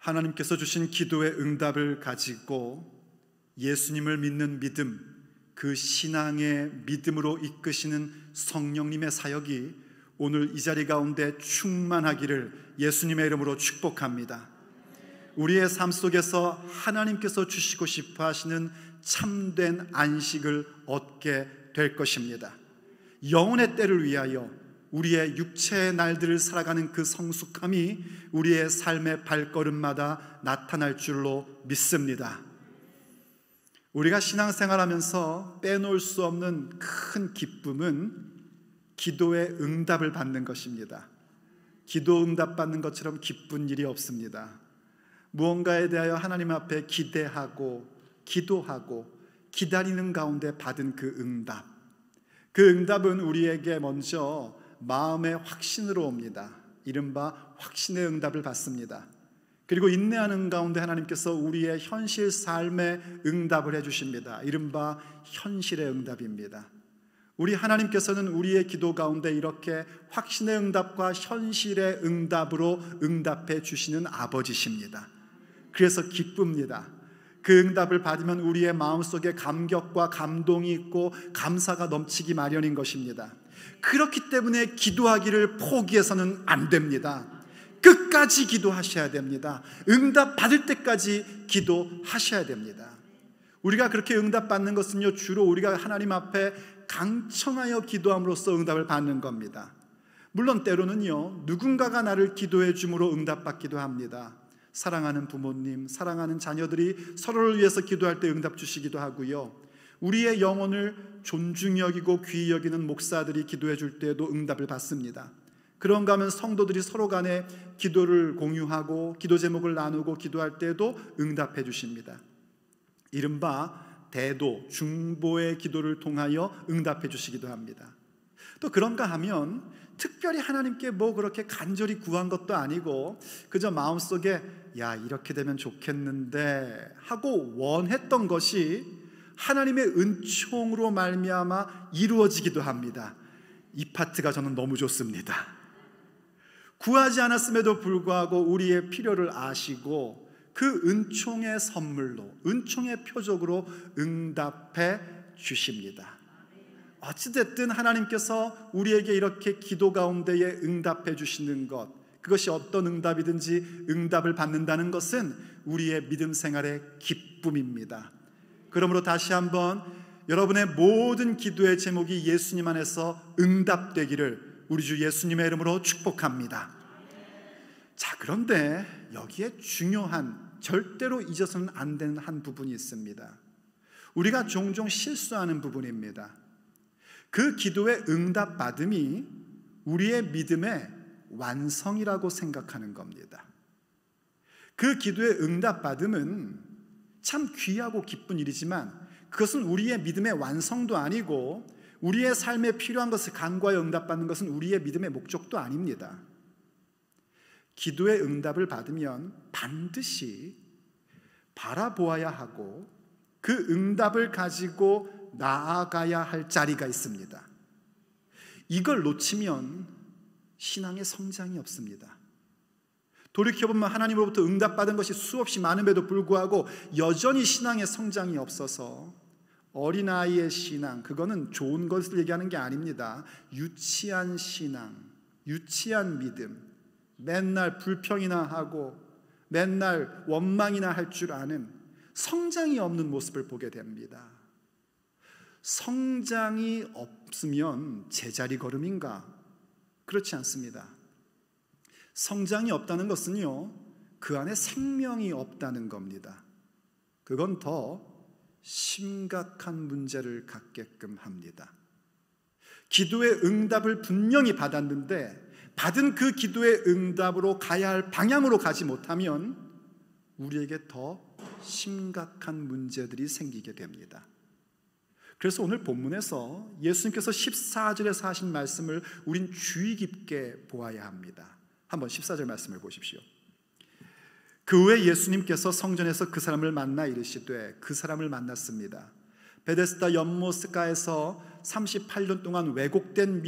하나님께서 주신 기도의 응답을 가지고 예수님을 믿는 믿음, 그 신앙의 믿음으로 이끄시는 성령님의 사역이 오늘 이 자리 가운데 충만하기를 예수님의 이름으로 축복합니다. 우리의 삶 속에서 하나님께서 주시고 싶어 하시는 참된 안식을 얻게 될 것입니다. 영혼의 때를 위하여 우리의 육체의 날들을 살아가는 그 성숙함이 우리의 삶의 발걸음마다 나타날 줄로 믿습니다. 우리가 신앙생활하면서 빼놓을 수 없는 큰 기쁨은 기도의 응답을 받는 것입니다. 기도 응답 받는 것처럼 기쁜 일이 없습니다. 무언가에 대하여 하나님 앞에 기대하고 기도하고 기다리는 가운데 받은 그 응답, 그 응답은 우리에게 먼저 마음의 확신으로 옵니다. 이른바 확신의 응답을 받습니다. 그리고 인내하는 가운데 하나님께서 우리의 현실 삶에 응답을 해주십니다. 이른바 현실의 응답입니다. 우리 하나님께서는 우리의 기도 가운데 이렇게 확신의 응답과 현실의 응답으로 응답해 주시는 아버지십니다. 그래서 기쁩니다. 그 응답을 받으면 우리의 마음속에 감격과 감동이 있고 감사가 넘치기 마련인 것입니다. 그렇기 때문에 기도하기를 포기해서는 안 됩니다. 끝까지 기도하셔야 됩니다. 응답 받을 때까지 기도하셔야 됩니다. 우리가 그렇게 응답 받는 것은요, 주로 우리가 하나님 앞에 강청하여 기도함으로써 응답을 받는 겁니다. 물론 때로는요, 누군가가 나를 기도해 줌으로 응답받기도 합니다. 사랑하는 부모님, 사랑하는 자녀들이 서로를 위해서 기도할 때 응답 주시기도 하고요, 우리의 영혼을 존중히 여기고 귀히 여기는 목사들이 기도해 줄 때에도 응답을 받습니다. 그런가 하면 성도들이 서로 간에 기도를 공유하고 기도 제목을 나누고 기도할 때에도 응답해 주십니다. 이른바 대도, 중보의 기도를 통하여 응답해 주시기도 합니다. 또 그런가 하면 특별히 하나님께 뭐 그렇게 간절히 구한 것도 아니고 그저 마음속에 야, 이렇게 되면 좋겠는데 하고 원했던 것이 하나님의 은총으로 말미암아 이루어지기도 합니다. 이 파트가 저는 너무 좋습니다. 구하지 않았음에도 불구하고 우리의 필요를 아시고 그 은총의 선물로, 은총의 표적으로 응답해 주십니다. 어찌됐든 하나님께서 우리에게 이렇게 기도 가운데에 응답해 주시는 것, 그것이 어떤 응답이든지 응답을 받는다는 것은 우리의 믿음 생활의 기쁨입니다. 그러므로 다시 한번 여러분의 모든 기도의 제목이 예수님 안에서 응답되기를 우리 주 예수님의 이름으로 축복합니다. 자, 그런데 여기에 중요한, 절대로 잊어서는 안 되는 한 부분이 있습니다. 우리가 종종 실수하는 부분입니다. 그 기도의 응답 받음이 우리의 믿음의 완성이라고 생각하는 겁니다. 그 기도의 응답 받음은 참 귀하고 기쁜 일이지만 그것은 우리의 믿음의 완성도 아니고 우리의 삶에 필요한 것을 간과하여 응답받는 것은 우리의 믿음의 목적도 아닙니다. 기도의 응답을 받으면 반드시 바라보아야 하고 그 응답을 가지고 나아가야 할 자리가 있습니다. 이걸 놓치면 신앙의 성장이 없습니다. 돌이켜보면 하나님으로부터 응답받은 것이 수없이 많음에도 불구하고 여전히 신앙의 성장이 없어서 어린아이의 신앙, 그거는 좋은 것을 얘기하는 게 아닙니다. 유치한 신앙, 유치한 믿음, 맨날 불평이나 하고 맨날 원망이나 할 줄 아는 성장이 없는 모습을 보게 됩니다. 성장이 없으면 제자리 걸음인가? 그렇지 않습니다. 성장이 없다는 것은요, 그 안에 생명이 없다는 겁니다. 그건 더 심각한 문제를 갖게끔 합니다. 기도의 응답을 분명히 받았는데 받은 그 기도의 응답으로 가야 할 방향으로 가지 못하면 우리에게 더 심각한 문제들이 생기게 됩니다. 그래서 오늘 본문에서 예수님께서 14절에서 하신 말씀을 우린 주의 깊게 보아야 합니다. 한번 14절 말씀을 보십시오. 그 후에 예수님께서 성전에서 그 사람을 만나 이르시되, 그 사람을 만났습니다. 베데스다 연못가에서 38년 동안 왜곡된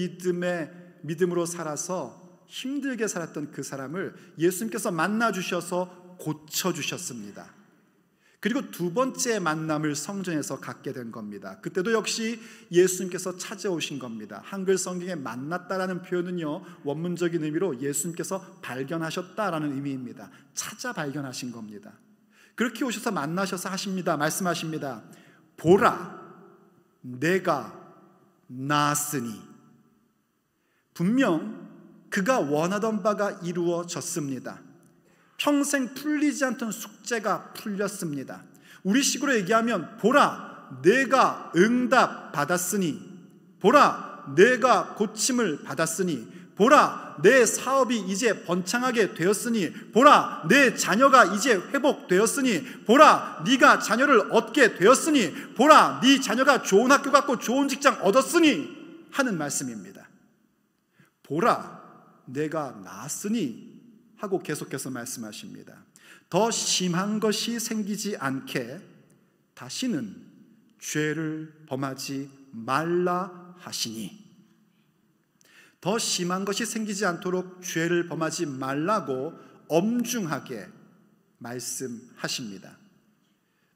믿음으로 살아서 힘들게 살았던 그 사람을 예수님께서 만나 주셔서 고쳐주셨습니다. 그리고 두 번째 만남을 성전에서 갖게 된 겁니다. 그때도 역시 예수님께서 찾아오신 겁니다. 한글 성경에 만났다라는 표현은요, 원문적인 의미로 예수님께서 발견하셨다라는 의미입니다. 찾아 발견하신 겁니다. 그렇게 오셔서 만나셔서 하십니다. 말씀하십니다. 보라, 내가 나았으니. 분명 그가 원하던 바가 이루어졌습니다. 평생 풀리지 않던 숙제가 풀렸습니다. 우리식으로 얘기하면 보라, 내가 응답 받았으니, 보라, 내가 고침을 받았으니, 보라, 내 사업이 이제 번창하게 되었으니, 보라, 내 자녀가 이제 회복되었으니, 보라, 네가 자녀를 얻게 되었으니, 보라, 네 자녀가 좋은 학교 갔고 좋은 직장 얻었으니 하는 말씀입니다. 보라, 내가 나았으니 하고 계속해서 말씀하십니다. 더 심한 것이 생기지 않게 다시는 죄를 범하지 말라 하시니, 더 심한 것이 생기지 않도록 죄를 범하지 말라고 엄중하게 말씀하십니다.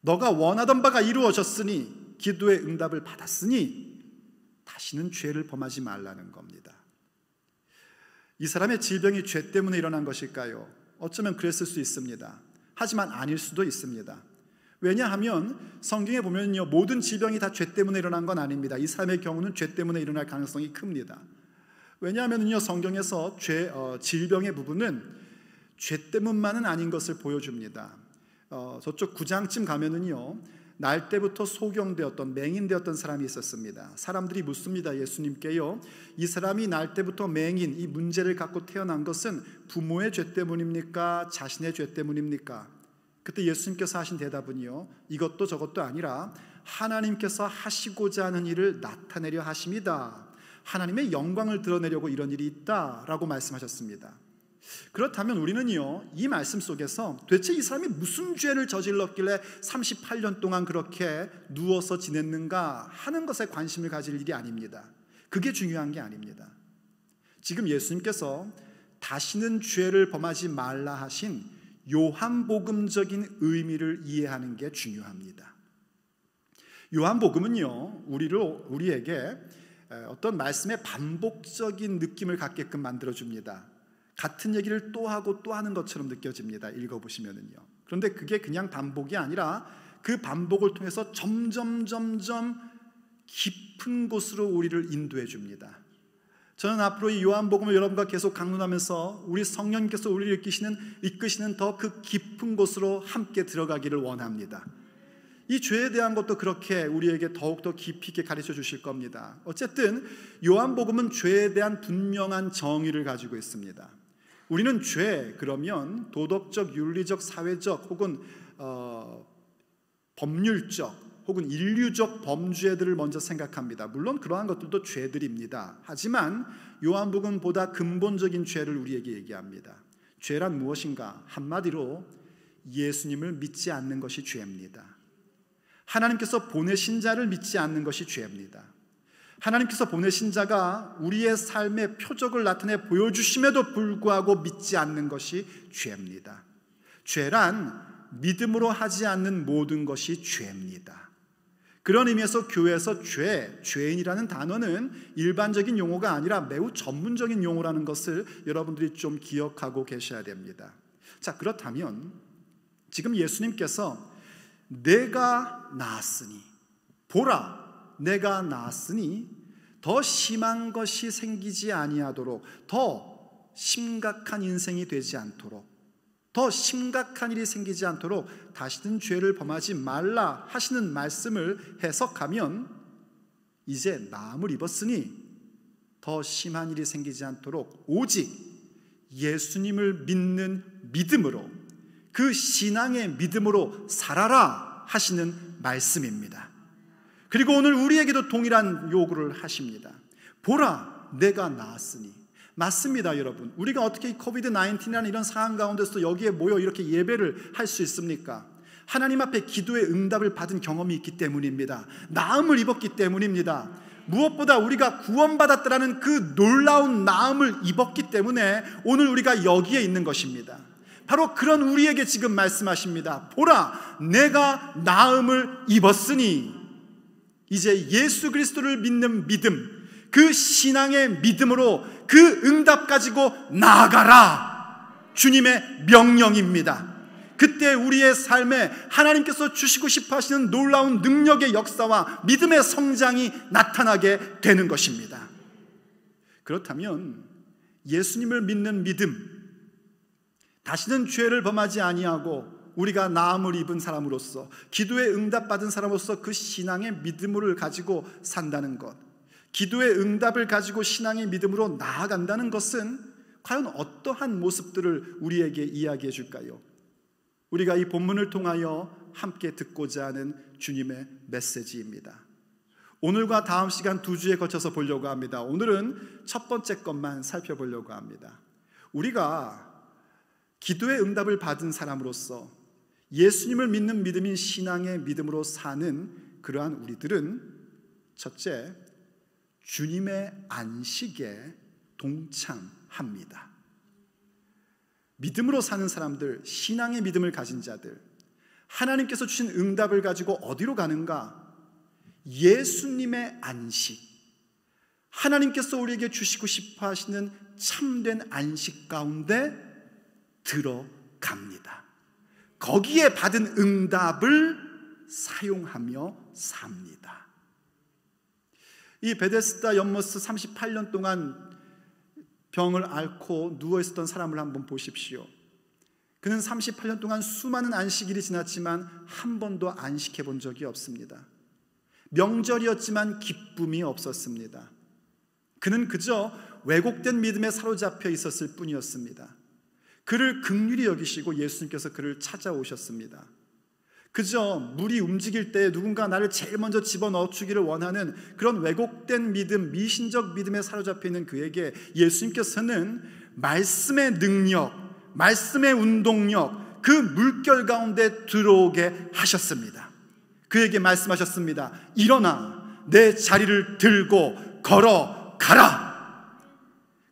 너가 원하던 바가 이루어졌으니, 기도의 응답을 받았으니 다시는 죄를 범하지 말라는 겁니다. 이 사람의 질병이 죄 때문에 일어난 것일까요? 어쩌면 그랬을 수 있습니다. 하지만 아닐 수도 있습니다. 왜냐하면 성경에 보면요, 모든 질병이 다 죄 때문에 일어난 건 아닙니다. 이 사람의 경우는 죄 때문에 일어날 가능성이 큽니다. 왜냐하면요, 성경에서 질병의 부분은 죄 때문만은 아닌 것을 보여줍니다. 저쪽 9장쯤 가면은요, 날 때부터 소경되었던, 맹인되었던 사람이 있었습니다. 사람들이 묻습니다. 예수님께요, 이 사람이 날 때부터 맹인, 이 문제를 갖고 태어난 것은 부모의 죄 때문입니까? 자신의 죄 때문입니까? 그때 예수님께서 하신 대답은요, 이것도 저것도 아니라 하나님께서 하시고자 하는 일을 나타내려 하심이다. 하나님의 영광을 드러내려고 이런 일이 있다라고 말씀하셨습니다. 그렇다면 우리는요, 이 말씀 속에서 도대체 이 사람이 무슨 죄를 저질렀길래 38년 동안 그렇게 누워서 지냈는가 하는 것에 관심을 가질 일이 아닙니다. 그게 중요한 게 아닙니다. 지금 예수님께서 다시는 죄를 범하지 말라 하신 요한복음적인 의미를 이해하는 게 중요합니다. 요한복음은요, 우리에게 어떤 말씀의 반복적인 느낌을 갖게끔 만들어줍니다. 같은 얘기를 또 하고 또 하는 것처럼 느껴집니다. 읽어보시면은요. 그런데 그게 그냥 반복이 아니라 그 반복을 통해서 점점 깊은 곳으로 우리를 인도해 줍니다. 저는 앞으로 이 요한복음을 여러분과 계속 강론하면서 우리 성령님께서 우리를 이끄시는 더 그 깊은 곳으로 함께 들어가기를 원합니다. 이 죄에 대한 것도 그렇게 우리에게 더욱더 깊이 있게 가르쳐 주실 겁니다. 어쨌든 요한복음은 죄에 대한 분명한 정의를 가지고 있습니다. 우리는 죄 그러면 도덕적, 윤리적, 사회적 혹은 법률적 혹은 인류적 범죄들을 먼저 생각합니다. 물론 그러한 것들도 죄들입니다. 하지만 요한복음은 보다 근본적인 죄를 우리에게 얘기합니다. 죄란 무엇인가? 한마디로 예수님을 믿지 않는 것이 죄입니다. 하나님께서 보내신 자를 믿지 않는 것이 죄입니다. 하나님께서 보내신 자가 우리의 삶의 표적을 나타내 보여주심에도 불구하고 믿지 않는 것이 죄입니다. 죄란 믿음으로 하지 않는 모든 것이 죄입니다. 그런 의미에서 교회에서 죄인이라는 단어는 일반적인 용어가 아니라 매우 전문적인 용어라는 것을 여러분들이 좀 기억하고 계셔야 됩니다. 자, 그렇다면 지금 예수님께서 내가 나았으니, 보라, 내가 나았으니 더 심한 것이 생기지 아니하도록, 더 심각한 인생이 되지 않도록, 더 심각한 일이 생기지 않도록 다시는 죄를 범하지 말라 하시는 말씀을 해석하면, 이제 나음을 입었으니 더 심한 일이 생기지 않도록 오직 예수님을 믿는 믿음으로, 그 신앙의 믿음으로 살아라 하시는 말씀입니다. 그리고 오늘 우리에게도 동일한 요구를 하십니다. 보라, 내가 나았으니. 맞습니다, 여러분. 우리가 어떻게 코비드-19이라는 이런 상황 가운데서 여기에 모여 이렇게 예배를 할 수 있습니까? 하나님 앞에 기도의 응답을 받은 경험이 있기 때문입니다. 나음을 입었기 때문입니다. 무엇보다 우리가 구원받았다라는 그 놀라운 나음을 입었기 때문에 오늘 우리가 여기에 있는 것입니다. 바로 그런 우리에게 지금 말씀하십니다. 보라, 내가 나음을 입었으니 이제 예수 그리스도를 믿는 믿음, 그 신앙의 믿음으로 그 응답 가지고 나아가라. 주님의 명령입니다. 그때 우리의 삶에 하나님께서 주시고 싶어 하시는 놀라운 능력의 역사와 믿음의 성장이 나타나게 되는 것입니다. 그렇다면 예수님을 믿는 믿음, 다시는 죄를 범하지 아니하고 우리가 나음을 입은 사람으로서, 기도에 응답받은 사람으로서 그 신앙의 믿음을 가지고 산다는 것, 기도의 응답을 가지고 신앙의 믿음으로 나아간다는 것은 과연 어떠한 모습들을 우리에게 이야기해 줄까요? 우리가 이 본문을 통하여 함께 듣고자 하는 주님의 메시지입니다. 오늘과 다음 시간 2주에 거쳐서 보려고 합니다. 오늘은 첫 번째 것만 살펴보려고 합니다. 우리가 기도의 응답을 받은 사람으로서 예수님을 믿는 믿음인 신앙의 믿음으로 사는 그러한 우리들은 첫째, 주님의 안식에 동참합니다. 믿음으로 사는 사람들, 신앙의 믿음을 가진 자들, 하나님께서 주신 응답을 가지고 어디로 가는가? 예수님의 안식, 하나님께서 우리에게 주시고 싶어 하시는 참된 안식 가운데 들어갑니다. 거기에 받은 응답을 사용하며 삽니다. 이 베데스다 연못에서 38년 동안 병을 앓고 누워있었던 사람을 한번 보십시오. 그는 38년 동안 수많은 안식일이 지났지만 한 번도 안식해 본 적이 없습니다. 명절이었지만 기쁨이 없었습니다. 그는 그저 왜곡된 믿음에 사로잡혀 있었을 뿐이었습니다. 그를 긍휼히 여기시고 예수님께서 그를 찾아오셨습니다. 그저 물이 움직일 때 누군가 나를 제일 먼저 집어넣어 주기를 원하는 그런 왜곡된 믿음, 미신적 믿음에 사로잡혀 있는 그에게 예수님께서는 말씀의 능력, 말씀의 운동력, 그 물결 가운데 들어오게 하셨습니다. 그에게 말씀하셨습니다. 일어나 내 자리를 들고 걸어가라.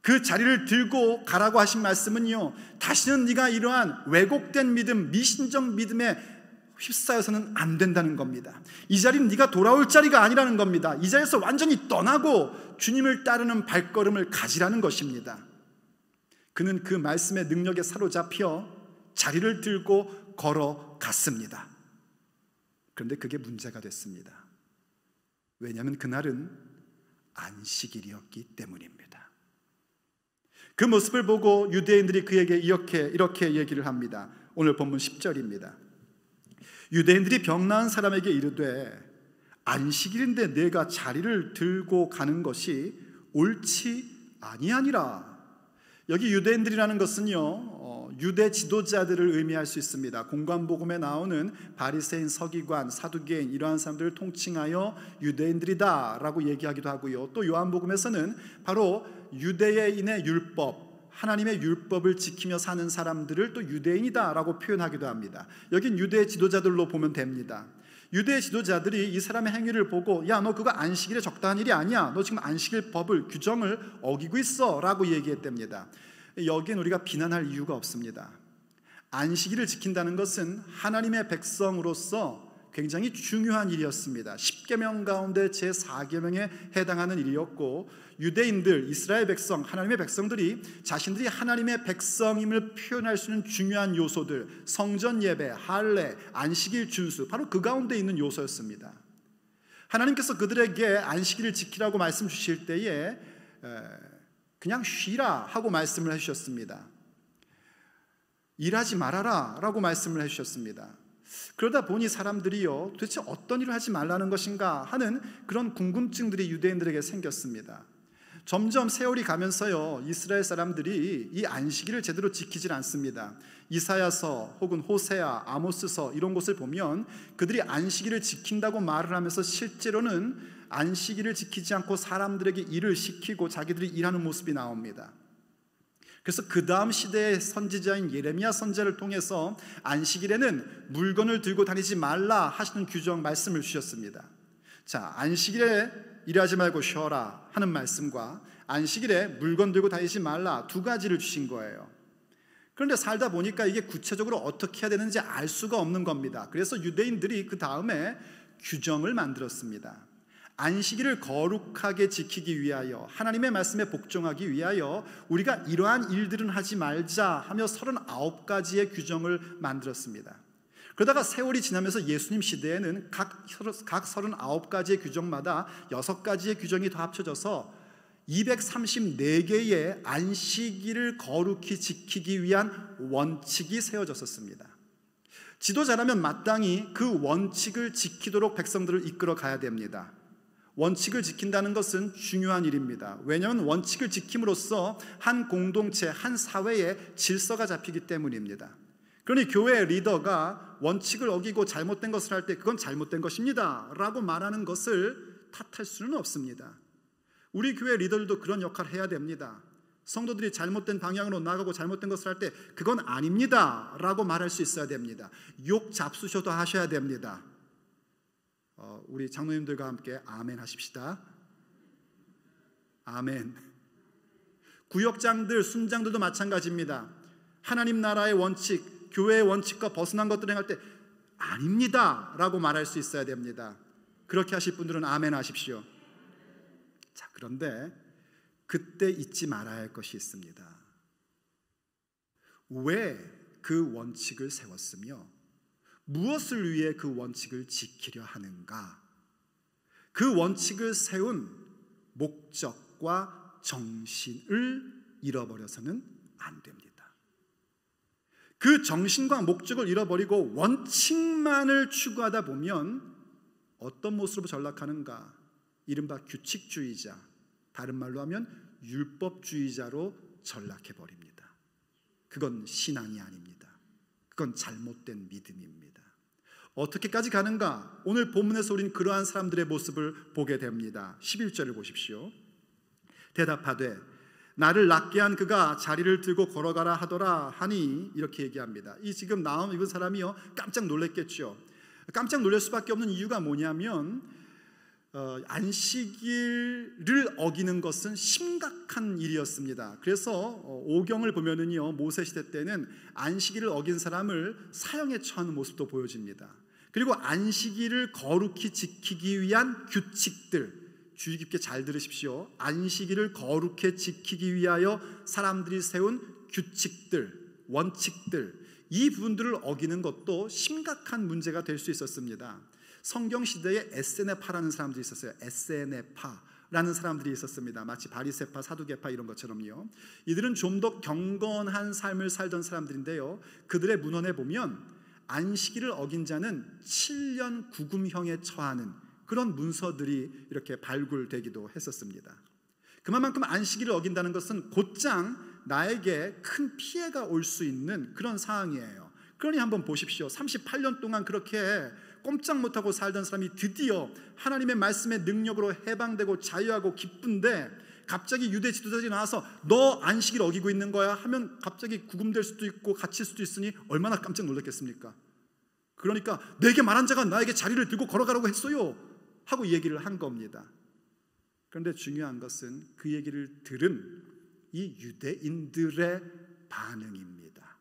그 자리를 들고 가라고 하신 말씀은요, 다시는 네가 이러한 왜곡된 믿음, 미신적 믿음에 휩싸여서는 안 된다는 겁니다. 이 자리는 네가 돌아올 자리가 아니라는 겁니다. 이 자리에서 완전히 떠나고 주님을 따르는 발걸음을 가지라는 것입니다. 그는 그 말씀의 능력에 사로잡혀 자리를 들고 걸어갔습니다. 그런데 그게 문제가 됐습니다. 왜냐하면 그날은 안식일이었기 때문입니다. 그 모습을 보고 유대인들이 그에게 이렇게 얘기를 합니다. 오늘 본문 10절입니다. 유대인들이 병 나은 사람에게 이르되 안식일인데 내가 자리를 들고 가는 것이 옳지 아니하니라. 여기 유대인들이라는 것은요, 유대 지도자들을 의미할 수 있습니다. 공관복음에 나오는 바리새인, 서기관, 사두개인 이러한 사람들을 통칭하여 유대인들이다 라고 얘기하기도 하고요. 또 요한복음에서는 바로 유대인의 율법, 하나님의 율법을 지키며 사는 사람들을 또 유대인이다 라고 표현하기도 합니다. 여긴 유대 지도자들로 보면 됩니다. 유대 지도자들이 이 사람의 행위를 보고 야, 너 그거 안식일에 적당한 일이 아니야, 너 지금 안식일 법을, 규정을 어기고 있어 라고 얘기했답니다. 여기엔 우리가 비난할 이유가 없습니다. 안식일을 지킨다는 것은 하나님의 백성으로서 굉장히 중요한 일이었습니다. 10계명 가운데 제4계명에 해당하는 일이었고, 유대인들, 이스라엘 백성, 하나님의 백성들이 자신들이 하나님의 백성임을 표현할 수 있는 중요한 요소들, 성전 예배, 할례, 안식일 준수, 바로 그 가운데 있는 요소였습니다. 하나님께서 그들에게 안식일을 지키라고 말씀 주실 때에 그냥 쉬라 하고 말씀을 해주셨습니다. 일하지 말아라 라고 말씀을 해주셨습니다. 그러다 보니 사람들이요, 도대체 어떤 일을 하지 말라는 것인가 하는 그런 궁금증들이 유대인들에게 생겼습니다. 점점 세월이 가면서요, 이스라엘 사람들이 이 안식일을 제대로 지키질 않습니다. 이사야서 혹은 호세아, 아모스서 이런 곳을 보면 그들이 안식일을 지킨다고 말을 하면서 실제로는 안식일을 지키지 않고 사람들에게 일을 시키고 자기들이 일하는 모습이 나옵니다. 그래서 그 다음 시대의 선지자인 예레미야 선지자를 통해서 안식일에는 물건을 들고 다니지 말라 하시는 규정 말씀을 주셨습니다. 자, 안식일에 일하지 말고 쉬어라 하는 말씀과 안식일에 물건 들고 다니지 말라 두 가지를 주신 거예요. 그런데 살다 보니까 이게 구체적으로 어떻게 해야 되는지 알 수가 없는 겁니다. 그래서 유대인들이 그 다음에 규정을 만들었습니다. 안식일을 거룩하게 지키기 위하여, 하나님의 말씀에 복종하기 위하여 우리가 이러한 일들은 하지 말자 하며 39가지의 규정을 만들었습니다. 그러다가 세월이 지나면서 예수님 시대에는 각 39가지의 규정마다 6가지의 규정이 더 합쳐져서 234개의 안식일을 거룩히 지키기 위한 원칙이 세워졌었습니다. 지도자라면 마땅히 그 원칙을 지키도록 백성들을 이끌어 가야 됩니다. 원칙을 지킨다는 것은 중요한 일입니다. 왜냐하면 원칙을 지킴으로써 한 공동체, 한 사회의 질서가 잡히기 때문입니다. 그러니 교회 리더가 원칙을 어기고 잘못된 것을 할 때 그건 잘못된 것입니다 라고 말하는 것을 탓할 수는 없습니다. 우리 교회 리더들도 그런 역할을 해야 됩니다. 성도들이 잘못된 방향으로 나가고 잘못된 것을 할 때 그건 아닙니다 라고 말할 수 있어야 됩니다. 욕 잡수셔도 하셔야 됩니다. 우리 장로님들과 함께 아멘 하십시다. 아멘. 구역장들, 순장들도 마찬가지입니다. 하나님 나라의 원칙, 교회의 원칙과 벗어난 것들을 행할 때 아닙니다 라고 말할 수 있어야 됩니다. 그렇게 하실 분들은 아멘 하십시오. 자, 그런데 그때 잊지 말아야 할 것이 있습니다. 왜 그 원칙을 세웠으며 무엇을 위해 그 원칙을 지키려 하는가? 그 원칙을 세운 목적과 정신을 잃어버려서는 안 됩니다. 그 정신과 목적을 잃어버리고 원칙만을 추구하다 보면 어떤 모습으로 전락하는가? 이른바 규칙주의자, 다른 말로 하면 율법주의자로 전락해버립니다. 그건 신앙이 아닙니다. 그건 잘못된 믿음입니다. 어떻게까지 가는가? 오늘 본문에서 우리는 그러한 사람들의 모습을 보게 됩니다. 11절을 보십시오. 대답하되 나를 낫게 한 그가 자리를 들고 걸어가라 하더라 하니, 이렇게 얘기합니다. 이 지금 나온 이번 사람이요 깜짝 놀랐겠죠. 깜짝 놀랄 수밖에 없는 이유가 뭐냐면 안식일을 어기는 것은 심각한 일이었습니다. 그래서 오경을 보면은요, 모세 시대 때는 안식일을 어긴 사람을 사형에 처하는 모습도 보여집니다. 그리고 안식일을 거룩히 지키기 위한 규칙들, 주의 깊게 잘 들으십시오. 안식일을 거룩히 지키기 위하여 사람들이 세운 규칙들, 원칙들, 이 부분들을 어기는 것도 심각한 문제가 될 수 있었습니다. 성경 시대에 에세네파라는 사람들이 있었어요. 에세네파라는 사람들이 있었습니다. 마치 바리새파, 사두개파 이런 것처럼요. 이들은 좀 더 경건한 삶을 살던 사람들인데요, 그들의 문헌에 보면 안식일을 어긴 자는 7년 구금형에 처하는 그런 문서들이 이렇게 발굴되기도 했었습니다. 그만큼 안식일을 어긴다는 것은 곧장 나에게 큰 피해가 올 수 있는 그런 상황이에요. 그러니 한번 보십시오. 38년 동안 그렇게 꼼짝 못하고 살던 사람이 드디어 하나님의 말씀의 능력으로 해방되고 자유하고 기쁜데, 갑자기 유대 지도자들이 나와서 너 안식일 어기고 있는 거야 하면 갑자기 구금될 수도 있고 갇힐 수도 있으니 얼마나 깜짝 놀랐겠습니까? 그러니까 내게 말한 자가 나에게 자리를 들고 걸어가라고 했어요 하고 얘기를 한 겁니다. 그런데 중요한 것은 그 얘기를 들은 이 유대인들의 반응입니다.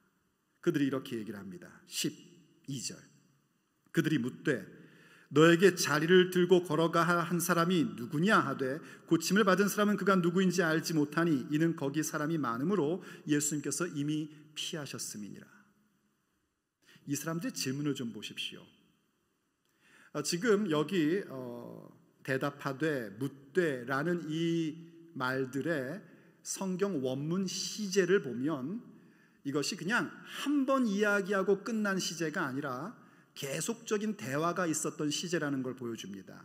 그들이 이렇게 얘기를 합니다. 12절. 그들이 묻되 너에게 자리를 들고 걸어가 한 사람이 누구냐 하되 고침을 받은 사람은 그가 누구인지 알지 못하니 이는 거기 사람이 많으므로 예수님께서 이미 피하셨음이니라. 이 사람들의 질문을 좀 보십시오. 지금 여기 대답하되 묻되라는 이 말들의 성경 원문 시제를 보면 이것이 그냥 한 번 이야기하고 끝난 시제가 아니라 계속적인 대화가 있었던 시제라는 걸 보여줍니다.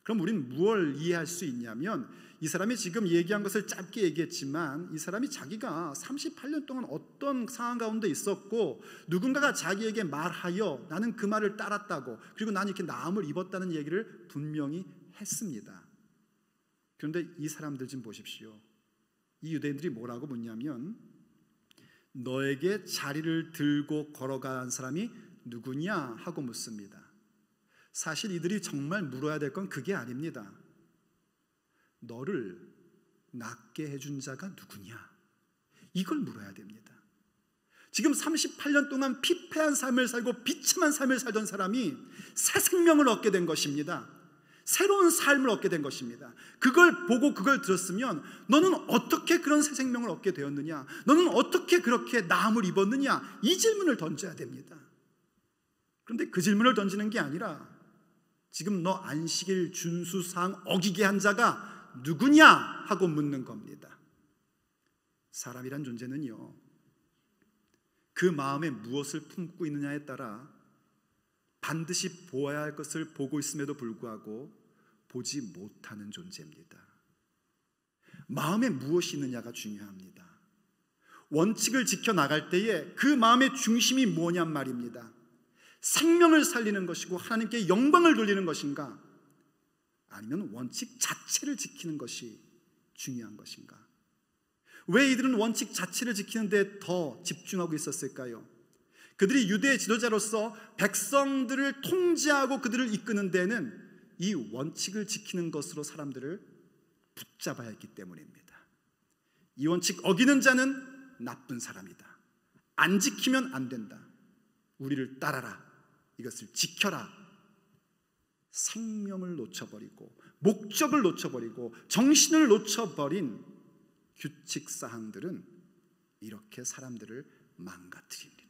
그럼 우리는 무엇을 이해할 수 있냐면, 이 사람이 지금 얘기한 것을 짧게 얘기했지만 이 사람이 자기가 38년 동안 어떤 상황 가운데 있었고 누군가가 자기에게 말하여 나는 그 말을 따랐다고, 그리고 나는 이렇게 나음을 입었다는 얘기를 분명히 했습니다. 그런데 이 사람들 좀 보십시오. 이 유대인들이 뭐라고 묻냐면 너에게 자리를 들고 걸어간 사람이 누구냐 하고 묻습니다. 사실 이들이 정말 물어야 될 건 그게 아닙니다. 너를 낫게 해준 자가 누구냐, 이걸 물어야 됩니다. 지금 38년 동안 피폐한 삶을 살고 비참한 삶을 살던 사람이 새 생명을 얻게 된 것입니다. 새로운 삶을 얻게 된 것입니다. 그걸 보고 그걸 들었으면 너는 어떻게 그런 새 생명을 얻게 되었느냐? 너는 어떻게 그렇게 나음을 입었느냐? 이 질문을 던져야 됩니다. 그런데 그 질문을 던지는 게 아니라 지금 너 안식일 준수사항 어기게 한 자가 누구냐? 하고 묻는 겁니다. 사람이란 존재는요, 그 마음에 무엇을 품고 있느냐에 따라 반드시 보아야 할 것을 보고 있음에도 불구하고 보지 못하는 존재입니다. 마음에 무엇이 있느냐가 중요합니다. 원칙을 지켜나갈 때에 그 마음의 중심이 뭐냔 말입니다. 생명을 살리는 것이고 하나님께 영광을 돌리는 것인가, 아니면 원칙 자체를 지키는 것이 중요한 것인가? 왜 이들은 원칙 자체를 지키는 데 더 집중하고 있었을까요? 그들이 유대 지도자로서 백성들을 통제하고 그들을 이끄는 데는 이 원칙을 지키는 것으로 사람들을 붙잡아야 했기 때문입니다. 이 원칙 어기는 자는 나쁜 사람이다. 안 지키면 안 된다. 우리를 따라라. 이것을 지켜라. 생명을 놓쳐버리고 목적을 놓쳐버리고 정신을 놓쳐버린 규칙사항들은 이렇게 사람들을 망가뜨립니다.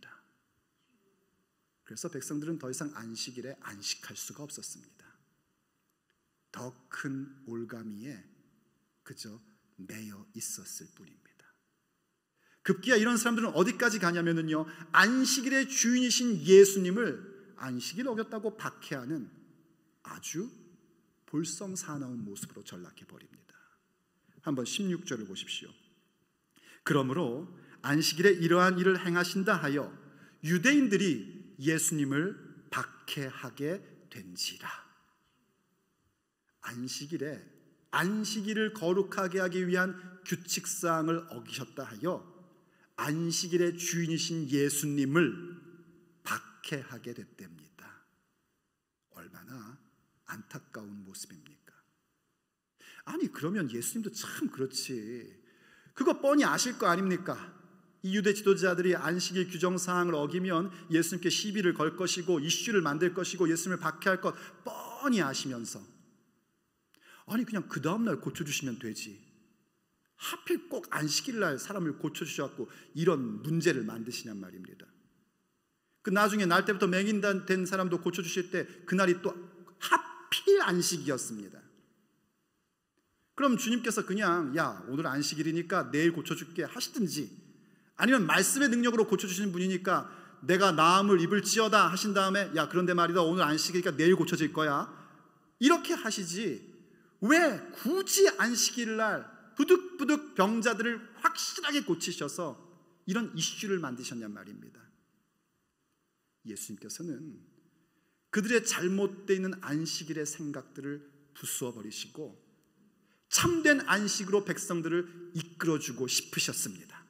그래서 백성들은 더 이상 안식일에 안식할 수가 없었습니다. 더 큰 올가미에 그저 매여 있었을 뿐입니다. 급기야 이런 사람들은 어디까지 가냐면요, 안식일의 주인이신 예수님을 안식일 어겼다고 박해하는 아주 볼성사나운 모습으로 전락해 버립니다. 한번 16절을 보십시오. 그러므로 안식일에 이러한 일을 행하신다 하여 유대인들이 예수님을 박해하게 된지라. 안식일에 안식일을 거룩하게 하기 위한 규칙사항을 어기셨다 하여 안식일의 주인이신 예수님을 박해하게 됐답니다. 얼마나 안타까운 모습입니까? 아니, 그러면 예수님도 참 그렇지, 그거 뻔히 아실 거 아닙니까? 이 유대 지도자들이 안식일 규정사항을 어기면 예수님께 시비를 걸 것이고 이슈를 만들 것이고 예수님을 박해할 것 뻔히 아시면서, 아니 그냥 그 다음날 고쳐주시면 되지, 하필 꼭 안식일날 사람을 고쳐주셔갖고 이런 문제를 만드시냔 말입니다. 그 나중에 날 때부터 맹인된 사람도 고쳐주실 때 그날이 또 하필 안식이었습니다. 그럼 주님께서 그냥 야 오늘 안식일이니까 내일 고쳐줄게 하시든지, 아니면 말씀의 능력으로 고쳐주시는 분이니까 내가 나음을 입을지어다 하신 다음에 야 그런데 말이다 오늘 안식일이니까 내일 고쳐질 거야 이렇게 하시지, 왜 굳이 안식일날 부득부득 병자들을 확실하게 고치셔서 이런 이슈를 만드셨냔 말입니다. 예수님께서는 그들의 잘못되어 있는 안식일의 생각들을 부수어 버리시고 참된 안식으로 백성들을 이끌어주고 싶으셨습니다.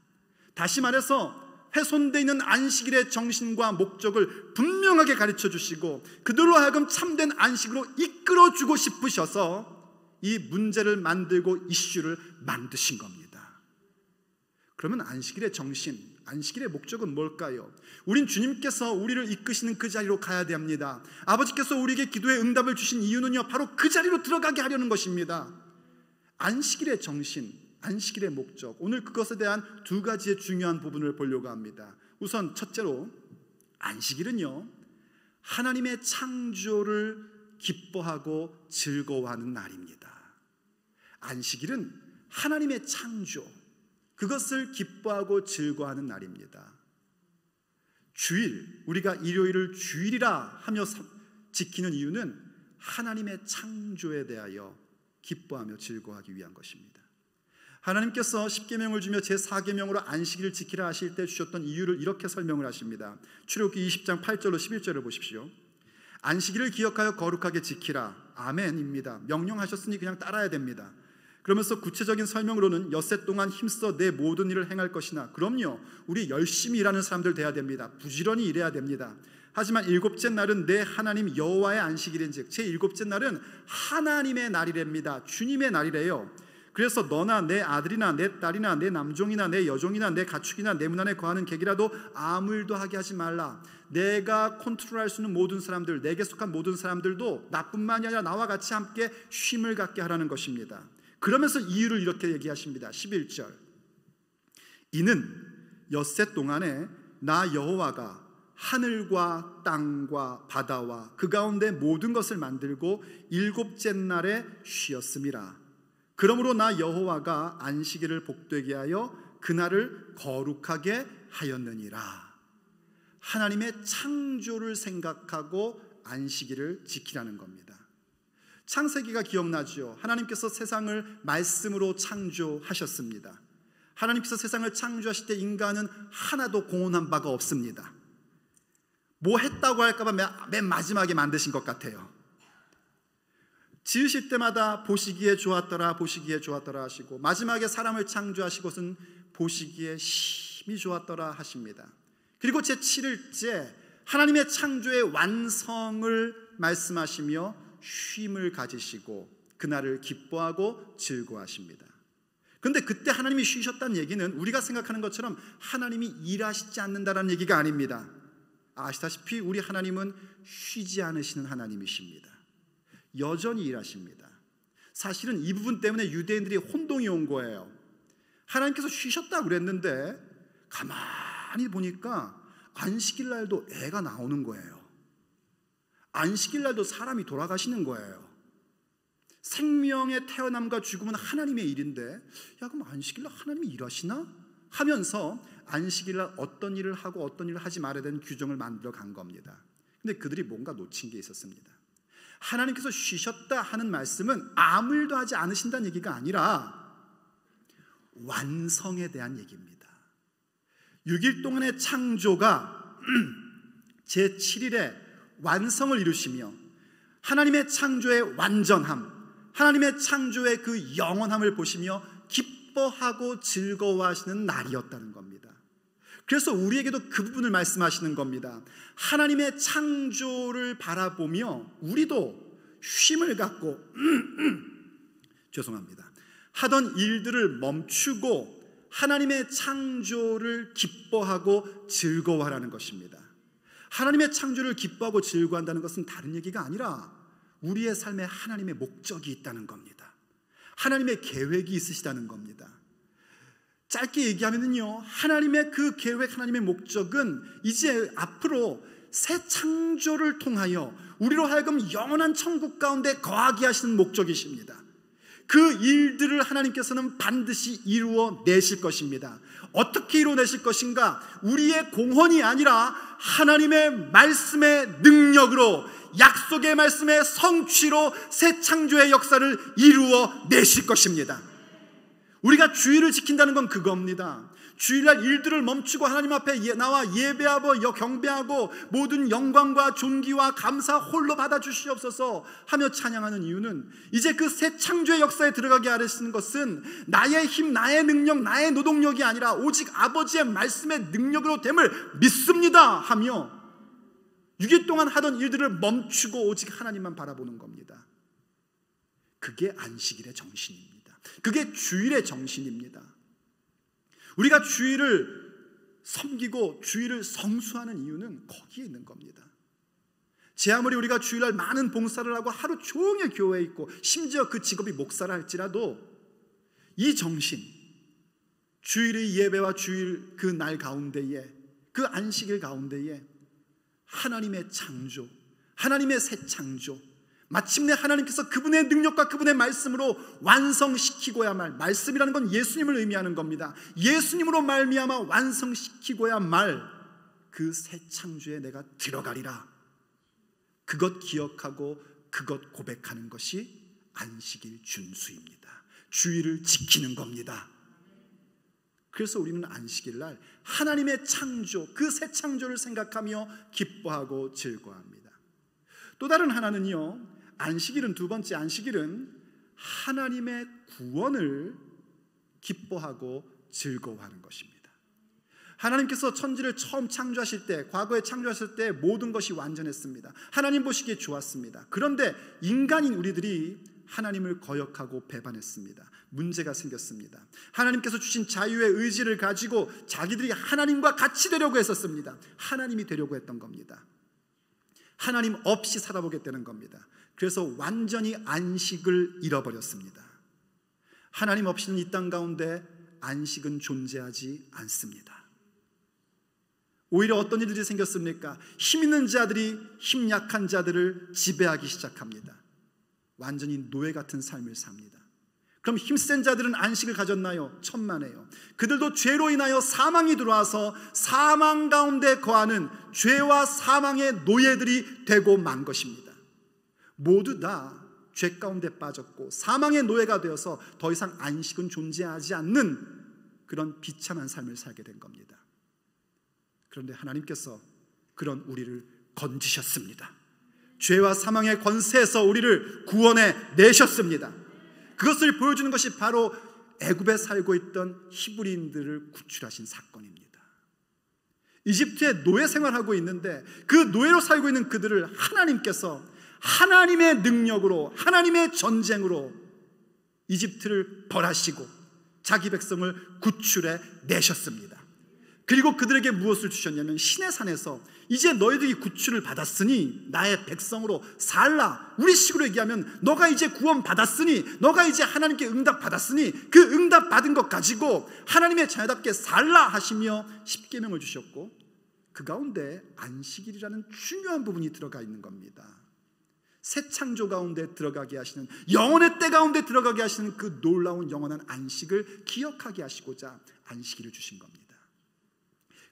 다시 말해서 훼손되어 있는 안식일의 정신과 목적을 분명하게 가르쳐 주시고 그들로 하여금 참된 안식으로 이끌어주고 싶으셔서 이 문제를 만들고 이슈를 만드신 겁니다. 그러면 안식일의 정신, 안식일의 목적은 뭘까요? 우린 주님께서 우리를 이끄시는 그 자리로 가야 됩니다. 아버지께서 우리에게 기도의 응답을 주신 이유는요, 바로 그 자리로 들어가게 하려는 것입니다. 안식일의 정신, 안식일의 목적, 오늘 그것에 대한 두 가지의 중요한 부분을 보려고 합니다. 우선 첫째로, 안식일은요 하나님의 창조를 기뻐하고 즐거워하는 날입니다. 안식일은 하나님의 창조, 그것을 기뻐하고 즐거워하는 날입니다. 주일, 우리가 일요일을 주일이라 하며 지키는 이유는 하나님의 창조에 대하여 기뻐하며 즐거워하기 위한 것입니다. 하나님께서 십계명을 주며 제4계명으로 안식일을 지키라 하실 때 주셨던 이유를 이렇게 설명을 하십니다. 출애굽기 20장 8절로 11절을 보십시오. 안식일을 기억하여 거룩하게 지키라. 아멘입니다. 명령하셨으니 그냥 따라야 됩니다. 그러면서 구체적인 설명으로는 엿새 동안 힘써 내 모든 일을 행할 것이나, 그럼요 우리 열심히 일하는 사람들 돼야 됩니다. 부지런히 일해야 됩니다. 하지만 일곱째 날은 내 하나님 여호와의 안식일인즉, 제 일곱째 날은 하나님의 날이랍니다. 주님의 날이래요. 그래서 너나 내 아들이나 내 딸이나 내 남종이나 내 여종이나 내 가축이나 내 문 안에 거하는 객이라도 아무 일도 하게 하지 말라. 내가 컨트롤할 수 있는 모든 사람들, 내게 속한 모든 사람들도 나뿐만이 아니라 나와 같이 함께 쉼을 갖게 하라는 것입니다. 그러면서 이유를 이렇게 얘기하십니다. 11절, 이는 엿새 동안에 나 여호와가 하늘과 땅과 바다와 그 가운데 모든 것을 만들고 일곱째 날에 쉬었음이라. 그러므로 나 여호와가 안식일을 복되게 하여 그날을 거룩하게 하였느니라. 하나님의 창조를 생각하고 안식일을 지키라는 겁니다. 창세기가 기억나죠? 하나님께서 세상을 말씀으로 창조하셨습니다. 하나님께서 세상을 창조하실 때 인간은 하나도 공헌한 바가 없습니다. 뭐 했다고 할까봐 맨 마지막에 만드신 것 같아요. 지으실 때마다 보시기에 좋았더라, 보시기에 좋았더라 하시고, 마지막에 사람을 창조하시고는 보시기에 심히 좋았더라 하십니다. 그리고 제7일째 하나님의 창조의 완성을 말씀하시며 쉼을 가지시고 그날을 기뻐하고 즐거워하십니다. 그런데 그때 하나님이 쉬셨다는 얘기는 우리가 생각하는 것처럼 하나님이 일하시지 않는다는 얘기가 아닙니다. 아시다시피 우리 하나님은 쉬지 않으시는 하나님이십니다. 여전히 일하십니다. 사실은 이 부분 때문에 유대인들이 혼동이 온 거예요. 하나님께서 쉬셨다고 그랬는데 가만히 보니까 안식일 날도 애가 나오는 거예요. 안식일 날도 사람이 돌아가시는 거예요. 생명의 태어남과 죽음은 하나님의 일인데, 야, 그럼 안식일 날 하나님이 일하시나? 하면서 안식일 날 어떤 일을 하고 어떤 일을 하지 말아야 되는 규정을 만들어 간 겁니다. 근데 그들이 뭔가 놓친 게 있었습니다. 하나님께서 쉬셨다 하는 말씀은 아무 일도 하지 않으신다는 얘기가 아니라 완성에 대한 얘기입니다. 6일 동안의 창조가 제7일에 완성을 이루시며 하나님의 창조의 완전함, 하나님의 창조의 그 영원함을 보시며 기뻐하고 즐거워하시는 날이었다는 겁니다. 그래서 우리에게도 그 부분을 말씀하시는 겁니다. 하나님의 창조를 바라보며 우리도 쉼을 갖고 죄송합니다. 하던 일들을 멈추고 하나님의 창조를 기뻐하고 즐거워하라는 것입니다. 하나님의 창조를 기뻐하고 즐거워한다는 것은 다른 얘기가 아니라 우리의 삶에 하나님의 목적이 있다는 겁니다. 하나님의 계획이 있으시다는 겁니다. 짧게 얘기하면요, 하나님의 그 계획, 하나님의 목적은 이제 앞으로 새 창조를 통하여 우리로 하여금 영원한 천국 가운데 거하게 하시는 목적이십니다. 그 일들을 하나님께서는 반드시 이루어 내실 것입니다. 어떻게 이루어내실 것인가? 우리의 공헌이 아니라 하나님의 말씀의 능력으로, 약속의 말씀의 성취로 새 창조의 역사를 이루어 내실 것입니다. 우리가 주일을 지킨다는 건 그겁니다. 주일날 일들을 멈추고 하나님 앞에 나와 예배하고 경배하고 모든 영광과 존귀와 감사 홀로 받아주시옵소서 하며 찬양하는 이유는 이제 그 새 창조의 역사에 들어가게 하시는 것은 나의 힘, 나의 능력, 나의 노동력이 아니라 오직 아버지의 말씀의 능력으로 됨을 믿습니다 하며 6일 동안 하던 일들을 멈추고 오직 하나님만 바라보는 겁니다. 그게 안식일의 정신입니다. 그게 주일의 정신입니다. 우리가 주일을 섬기고 주일을 성수하는 이유는 거기에 있는 겁니다. 제 아무리 우리가 주일날 많은 봉사를 하고 하루 종일 교회에 있고 심지어 그 직업이 목사라 할지라도 이 정신, 주일의 예배와 주일 그 날 가운데에, 그 안식일 가운데에 하나님의 창조, 하나님의 새 창조, 마침내 하나님께서 그분의 능력과 그분의 말씀으로 완성시키고야 말, 말씀이라는 건 예수님을 의미하는 겁니다. 예수님으로 말미암아 완성시키고야 말 그 새 창조에 내가 들어가리라. 그것 기억하고 그것 고백하는 것이 안식일 준수입니다. 주일을 지키는 겁니다. 그래서 우리는 안식일 날 하나님의 창조, 그 새 창조를 생각하며 기뻐하고 즐거워합니다. 또 다른 하나는요, 안식일은, 두 번째 안식일은 하나님의 구원을 기뻐하고 즐거워하는 것입니다. 하나님께서 천지를 처음 창조하실 때, 과거에 창조하실 때 모든 것이 완전했습니다. 하나님 보시기에 좋았습니다. 그런데 인간인 우리들이 하나님을 거역하고 배반했습니다. 문제가 생겼습니다. 하나님께서 주신 자유의 의지를 가지고 자기들이 하나님과 같이 되려고 했었습니다. 하나님이 되려고 했던 겁니다. 하나님 없이 살아보겠다는 겁니다. 그래서 완전히 안식을 잃어버렸습니다. 하나님 없이는 이 땅 가운데 안식은 존재하지 않습니다. 오히려 어떤 일들이 생겼습니까? 힘 있는 자들이 힘 약한 자들을 지배하기 시작합니다. 완전히 노예 같은 삶을 삽니다. 그럼 힘센 자들은 안식을 가졌나요? 천만에요. 그들도 죄로 인하여 사망이 들어와서 사망 가운데 거하는 죄와 사망의 노예들이 되고 만 것입니다. 모두 다 죄 가운데 빠졌고 사망의 노예가 되어서 더 이상 안식은 존재하지 않는 그런 비참한 삶을 살게 된 겁니다. 그런데 하나님께서 그런 우리를 건지셨습니다. 죄와 사망의 권세에서 우리를 구원해 내셨습니다. 그것을 보여주는 것이 바로 애굽에 살고 있던 히브리인들을 구출하신 사건입니다. 이집트에 노예 생활하고 있는데 그 노예로 살고 있는 그들을 하나님께서 하나님의 능력으로, 하나님의 전쟁으로 이집트를 벌하시고 자기 백성을 구출해 내셨습니다. 그리고 그들에게 무엇을 주셨냐면 시내 산에서 이제 너희들이 구출을 받았으니 나의 백성으로 살라. 우리식으로 얘기하면 너가 이제 구원 받았으니, 너가 이제 하나님께 응답 받았으니 그 응답 받은 것 가지고 하나님의 자녀답게 살라 하시며 십계명을 주셨고, 그 가운데 안식일이라는 중요한 부분이 들어가 있는 겁니다. 새 창조 가운데 들어가게 하시는, 영원의 때 가운데 들어가게 하시는 그 놀라운 영원한 안식을 기억하게 하시고자 안식일을 주신 겁니다.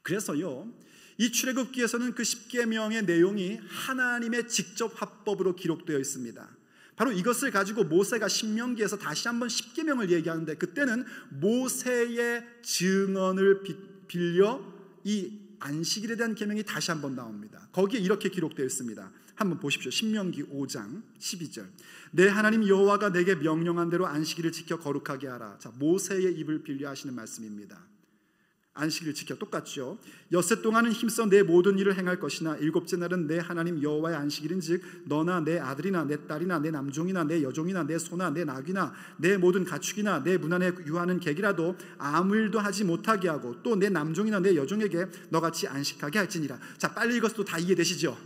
그래서요, 이 출애굽기에서는 그 십계명의 내용이 하나님의 직접 화법으로 기록되어 있습니다. 바로 이것을 가지고 모세가 신명기에서 다시 한번 십계명을 얘기하는데, 그때는 모세의 증언을 빌려 이 안식일에 대한 계명이 다시 한번 나옵니다. 거기에 이렇게 기록되어 있습니다. 한번 보십시오. 신명기 5장 12절. 내 하나님 여호와가 내게 명령한 대로 안식일을 지켜 거룩하게 하라. 자, 모세의 입을 빌려 하시는 말씀입니다. 안식일을 지켜, 똑같죠. 엿새 동안은 힘써 내 모든 일을 행할 것이나 일곱째 날은 내 하나님 여호와의 안식일인즉 너나 내 아들이나 내 딸이나 내 남종이나 내 여종이나 내 소나 내 낙이나 내 모든 가축이나 내 문 안에 유하는 객이라도 아무 일도 하지 못하게 하고 또 내 남종이나 내 여종에게 너같이 안식하게 할지니라. 자, 빨리 읽어서도 다 이해되시죠?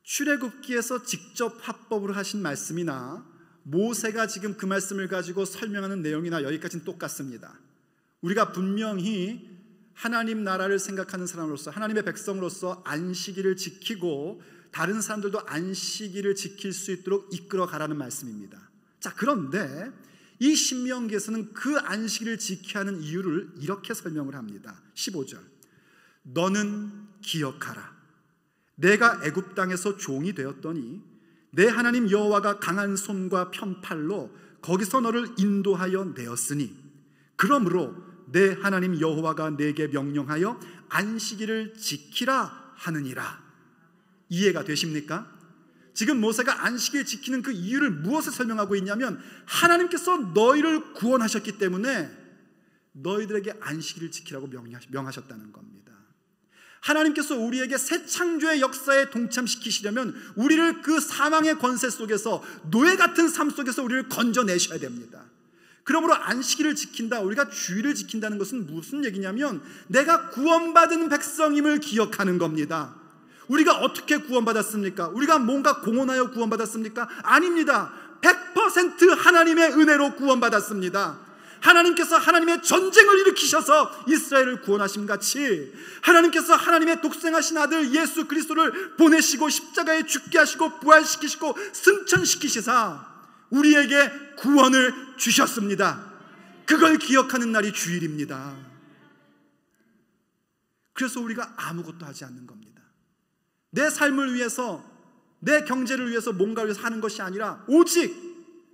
출애굽기에서 직접 화법으로 하신 말씀이나 모세가 지금 그 말씀을 가지고 설명하는 내용이나 여기까지는 똑같습니다. 우리가 분명히 하나님 나라를 생각하는 사람으로서, 하나님의 백성으로서 안식일을 지키고 다른 사람들도 안식일을 지킬 수 있도록 이끌어 가라는 말씀입니다. 자, 그런데 이 신명기에서는 그 안식일을 지켜야 하는 이유를 이렇게 설명을 합니다. 15절. 너는 기억하라. 내가 애굽 땅에서 종이 되었더니 내 하나님 여호와가 강한 손과 편팔로 거기서 너를 인도하여 내었으니 그러므로 내 하나님 여호와가 내게 명령하여 안식일을 지키라 하느니라. 이해가 되십니까? 지금 모세가 안식일 지키는 그 이유를 무엇을 설명하고 있냐면, 하나님께서 너희를 구원하셨기 때문에 너희들에게 안식일을 지키라고 명하셨다는 겁니다. 하나님께서 우리에게 새 창조의 역사에 동참시키시려면 우리를 그 사망의 권세 속에서, 노예 같은 삶 속에서 우리를 건져내셔야 됩니다. 그러므로 안식일을 지킨다, 우리가 주일을 지킨다는 것은 무슨 얘기냐면 내가 구원받은 백성임을 기억하는 겁니다. 우리가 어떻게 구원받았습니까? 우리가 뭔가 공헌하여 구원받았습니까? 아닙니다. 100% 하나님의 은혜로 구원받았습니다. 하나님께서 하나님의 전쟁을 일으키셔서 이스라엘을 구원하심 같이 하나님께서 하나님의 독생하신 아들 예수 그리스도를 보내시고 십자가에 죽게 하시고 부활시키시고 승천시키시사 우리에게 구원을 주셨습니다. 그걸 기억하는 날이 주일입니다. 그래서 우리가 아무것도 하지 않는 겁니다. 내 삶을 위해서, 내 경제를 위해서 뭔가를 위해서 하는 것이 아니라 오직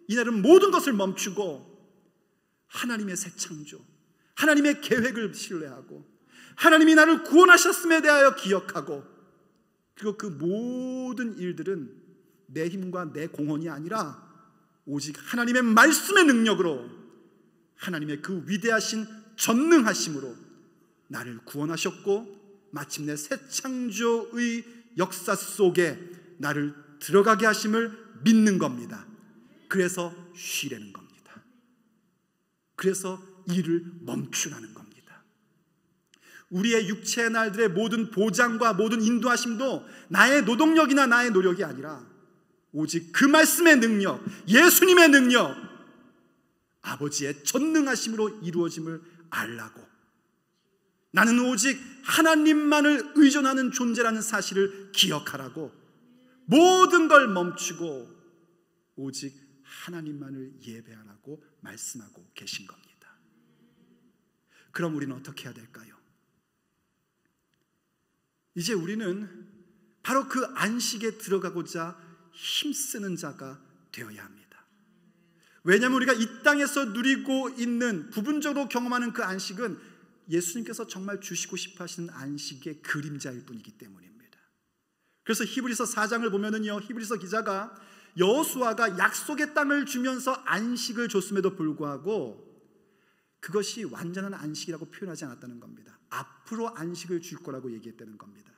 이날은 모든 것을 멈추고 하나님의 새 창조, 하나님의 계획을 신뢰하고 하나님이 나를 구원하셨음에 대하여 기억하고, 그리고 그 모든 일들은 내 힘과 내 공헌이 아니라 오직 하나님의 말씀의 능력으로, 하나님의 그 위대하신 전능하심으로 나를 구원하셨고 마침내 새 창조의 역사 속에 나를 들어가게 하심을 믿는 겁니다. 그래서 쉬라는 겁니다. 그래서 일을 멈추라는 겁니다. 우리의 육체의 날들의 모든 보장과 모든 인도하심도 나의 노동력이나 나의 노력이 아니라 오직 그 말씀의 능력, 예수님의 능력, 아버지의 전능하심으로 이루어짐을 알라고, 나는 오직 하나님만을 의존하는 존재라는 사실을 기억하라고 모든 걸 멈추고 오직 하나님만을 예배하라고 말씀하고 계신 겁니다. 그럼 우리는 어떻게 해야 될까요? 이제 우리는 바로 그 안식에 들어가고자 힘쓰는 자가 되어야 합니다. 왜냐하면 우리가 이 땅에서 누리고 있는, 부분적으로 경험하는 그 안식은 예수님께서 정말 주시고 싶어 하시는 안식의 그림자일 뿐이기 때문입니다. 그래서 히브리서 4장을 보면은요, 히브리서 기자가 여호수아가 약속의 땅을 주면서 안식을 줬음에도 불구하고 그것이 완전한 안식이라고 표현하지 않았다는 겁니다. 앞으로 안식을 줄 거라고 얘기했다는 겁니다.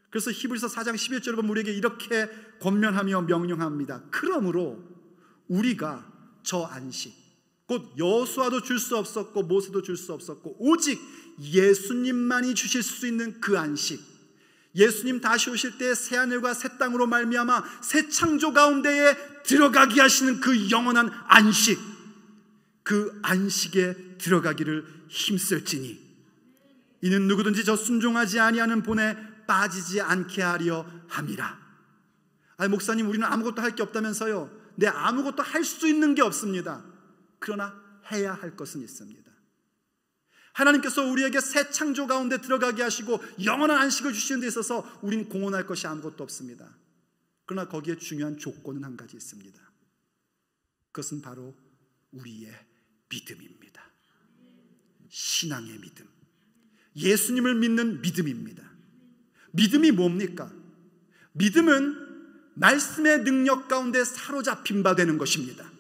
그래서 히브리서 4장 11절을 보면 우리에게 이렇게 권면하며 명령합니다. 그러므로 우리가 저 안식, 곧 여호수아도 줄 수 없었고 모세도 줄 수 없었고 오직 예수님만이 주실 수 있는 그 안식, 예수님 다시 오실 때 새하늘과 새 땅으로 말미암아 새 창조 가운데에 들어가게 하시는 그 영원한 안식, 그 안식에 들어가기를 힘쓸지니 이는 누구든지 저 순종하지 아니하는 본에 빠지지 않게 하려 함이라. 아니 목사님, 우리는 아무것도 할 게 없다면서요? 네, 아무것도 할 수 있는 게 없습니다. 그러나 해야 할 것은 있습니다. 하나님께서 우리에게 새 창조 가운데 들어가게 하시고 영원한 안식을 주시는 데 있어서 우리는 공헌할 것이 아무것도 없습니다. 그러나 거기에 중요한 조건은 한 가지 있습니다. 그것은 바로 우리의 믿음입니다. 신앙의 믿음, 예수님을 믿는 믿음입니다. 믿음이 뭡니까? 믿음은 말씀의 능력 가운데 사로잡힌 바 되는 것입니다.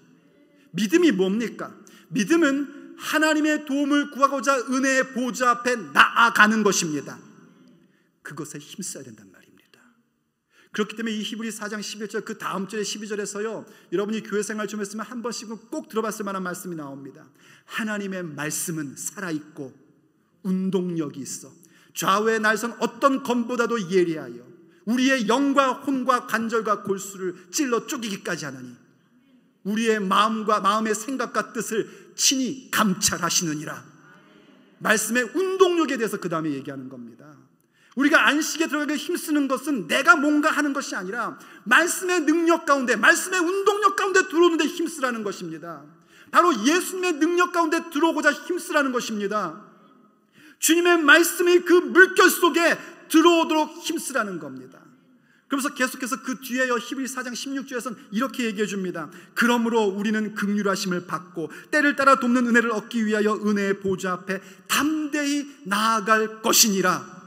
믿음이 뭡니까? 믿음은 하나님의 도움을 구하고자 은혜의 보좌 앞에 나아가는 것입니다. 그것에 힘써야 된단 말입니다. 그렇기 때문에 이 히브리 4장 11절 그 다음 절에 12절에서요, 여러분이 교회 생활 좀 했으면 한 번씩은 꼭 들어봤을 만한 말씀이 나옵니다. 하나님의 말씀은 살아있고 운동력이 있어 좌우의 날선 어떤 검보다도 예리하여 우리의 영과 혼과 관절과 골수를 찔러 쪼개기까지 하나니 우리의 마음의 생각과 뜻을 친히 감찰하시느니라. 말씀의 운동력에 대해서 그 다음에 얘기하는 겁니다. 우리가 안식에 들어가기 힘쓰는 것은 내가 뭔가 하는 것이 아니라 말씀의 능력 가운데, 말씀의 운동력 가운데 들어오는 데 힘쓰라는 것입니다. 바로 예수님의 능력 가운데 들어오고자 힘쓰라는 것입니다. 주님의 말씀이 그 물결 속에 들어오도록 힘쓰라는 겁니다. 그러면서 계속해서 그 뒤에요, 히브리 4장 16절에서는 이렇게 얘기해 줍니다. 그러므로 우리는 긍휼하심을 받고 때를 따라 돕는 은혜를 얻기 위하여 은혜의 보좌 앞에 담대히 나아갈 것이니라.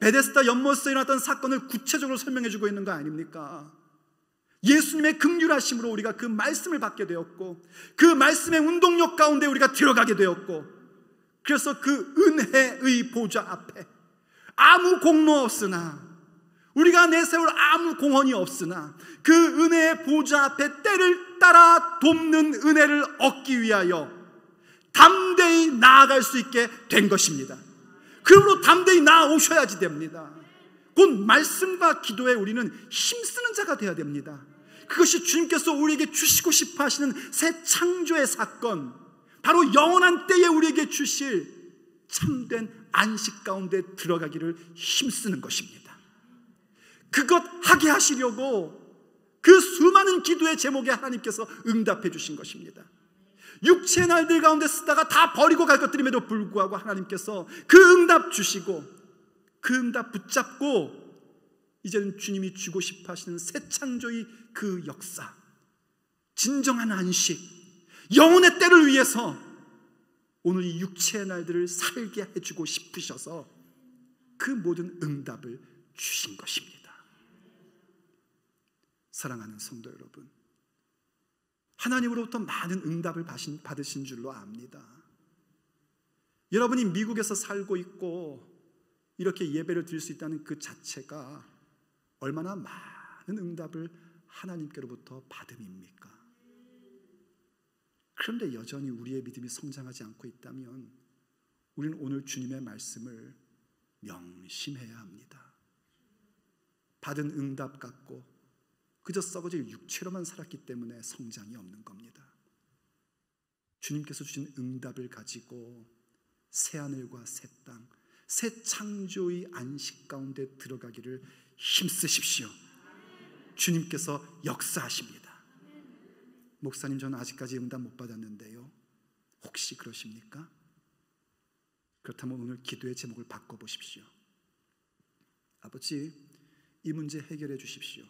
베데스다 연못에서 일어났던 사건을 구체적으로 설명해 주고 있는 거 아닙니까? 예수님의 긍휼하심으로 우리가 그 말씀을 받게 되었고 그 말씀의 운동력 가운데 우리가 들어가게 되었고, 그래서 그 은혜의 보좌 앞에 아무 공로 없으나, 우리가 내세울 아무 공헌이 없으나 그 은혜의 보좌 앞에 때를 따라 돕는 은혜를 얻기 위하여 담대히 나아갈 수 있게 된 것입니다. 그러므로 담대히 나아오셔야지 됩니다. 곧 말씀과 기도에 우리는 힘쓰는 자가 되어야 됩니다. 그것이 주님께서 우리에게 주시고 싶어 하시는 새 창조의 사건, 바로 영원한 때에 우리에게 주실 참된 안식 가운데 들어가기를 힘쓰는 것입니다. 그것 하게 하시려고 그 수많은 기도의 제목에 하나님께서 응답해 주신 것입니다. 육체의 날들 가운데 쓰다가 다 버리고 갈 것들임에도 불구하고 하나님께서 그 응답 주시고 그 응답 붙잡고 이제는 주님이 주고 싶어 하시는 새 창조의 그 역사, 진정한 안식, 영혼의 때를 위해서 오늘 이 육체의 날들을 살게 해주고 싶으셔서 그 모든 응답을 주신 것입니다. 사랑하는 성도 여러분, 하나님으로부터 많은 응답을 받으신 줄로 압니다. 여러분이 미국에서 살고 있고 이렇게 예배를 드릴 수 있다는 그 자체가 얼마나 많은 응답을 하나님께로부터 받음입니까? 그런데 여전히 우리의 믿음이 성장하지 않고 있다면 우리는 오늘 주님의 말씀을 명심해야 합니다. 받은 응답 갖고 그저 썩어질 육체로만 살았기 때문에 성장이 없는 겁니다. 주님께서 주신 응답을 가지고 새하늘과 새 땅, 새 창조의 안식 가운데 들어가기를 힘쓰십시오. 주님께서 역사하십니다. 목사님, 저는 아직까지 응답 못 받았는데요. 혹시 그러십니까? 그렇다면 오늘 기도의 제목을 바꿔보십시오. 아버지, 이 문제 해결해 주십시오.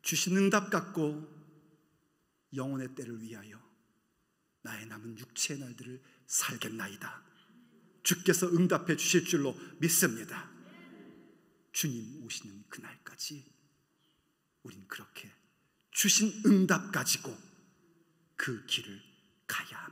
주신 응답 갖고 영혼의 때를 위하여 나의 남은 육체의 날들을 살겠나이다. 주께서 응답해 주실 줄로 믿습니다. 주님 오시는 그날까지 우린 그렇게 주신 응답 가지고 그 길을 가야 합니다.